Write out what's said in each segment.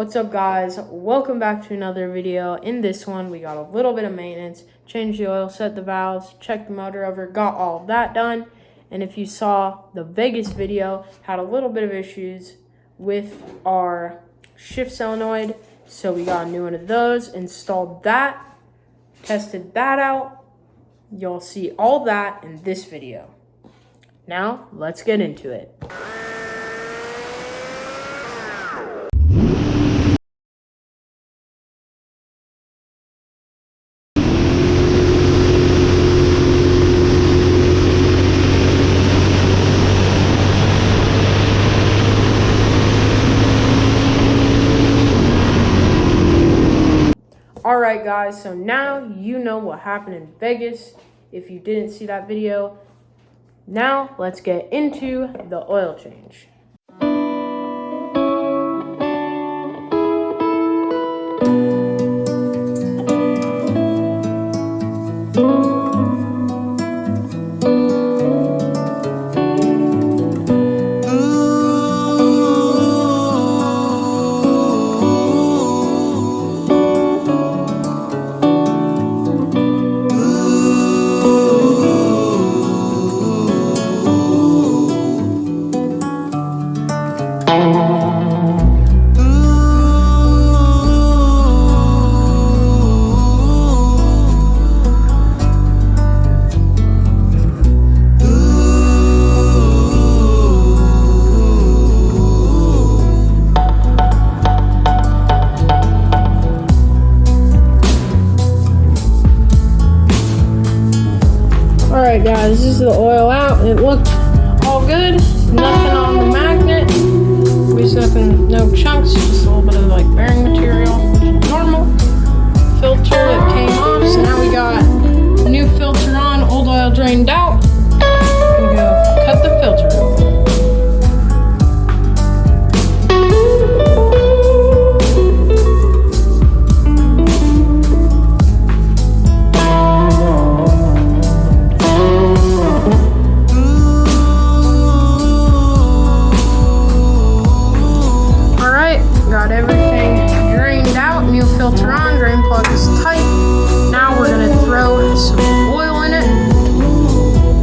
What's up, guys? Welcome back to another video. In this one, we got a little bit of maintenance, changed the oil, set the valves, checked the motor over, got all of that done. And if you saw the Vegas video, had a little bit of issues with our shift solenoid, so we got a new one of those, installed that, tested that out. You'll see all that in this video. Now, let's get into it. Alright guys, so now you know what happened in Vegas. If you didn't see that video, now let's get into the oil change. Alright guys, this is the oil out. It looked all good. Nothing on the magnet. No chunks, just a little bit of like bearing material, which is normal. Filter that came off, so now we got new filter on, old oil drained out. We go cut the filter open. Got everything drained out, new filter on, drain plug is tight. Now we're gonna throw some oil in it.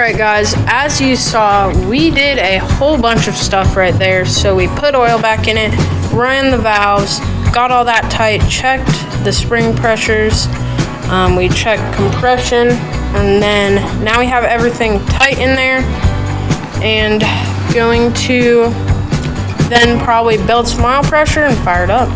Alright guys, as you saw, we did a whole bunch of stuff right there. So we put oil back in it, ran the valves, got all that tight, checked the spring pressures, we checked compression, and then now we have everything tight in there, and going to then probably build some oil pressure and fire it up.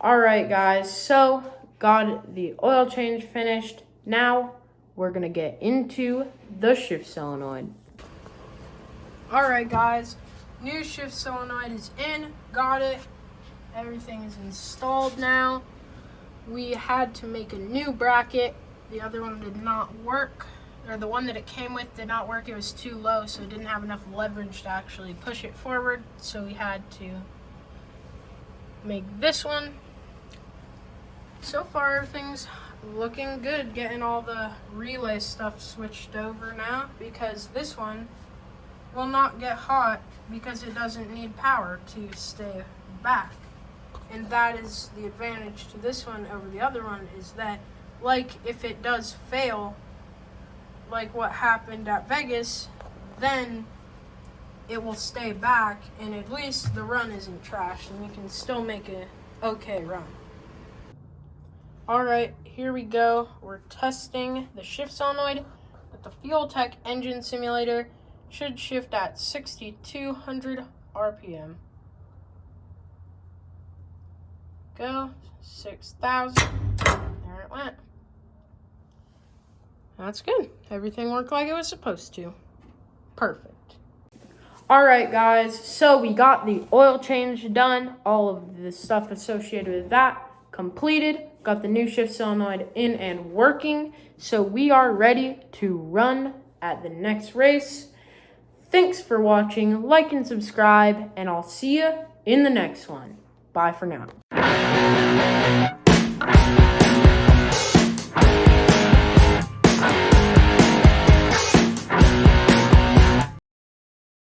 Alright guys, so got the oil change finished. Now we're gonna get into the shift solenoid. Alright guys, new shift solenoid is in, got it. Everything is installed now. We had to make a new bracket. The other one did not work, or the one that it came with did not work. It was too low, so it didn't have enough leverage to actually push it forward. So we had to make this one. So far, everything's looking good. Getting all the relay stuff switched over now, because this one will not get hot because it doesn't need power to stay back. And that is the advantage to this one over the other one, is that, like, if it does fail, like what happened at Vegas, then it will stay back, and at least the run isn't trashed, and we can still make an okay run. Alright, here we go. We're testing the shift solenoid with the FuelTech engine simulator. Should shift at 6,200 RPM. Go, 6,000. There it went. That's good. Everything worked like it was supposed to. Perfect. Alright guys, so we got the oil change done. All of the stuff associated with that completed. Got the new shift solenoid in and working. So we are ready to run at the next race. Thanks for watching. Like and subscribe, and I'll see you in the next one. Bye for now.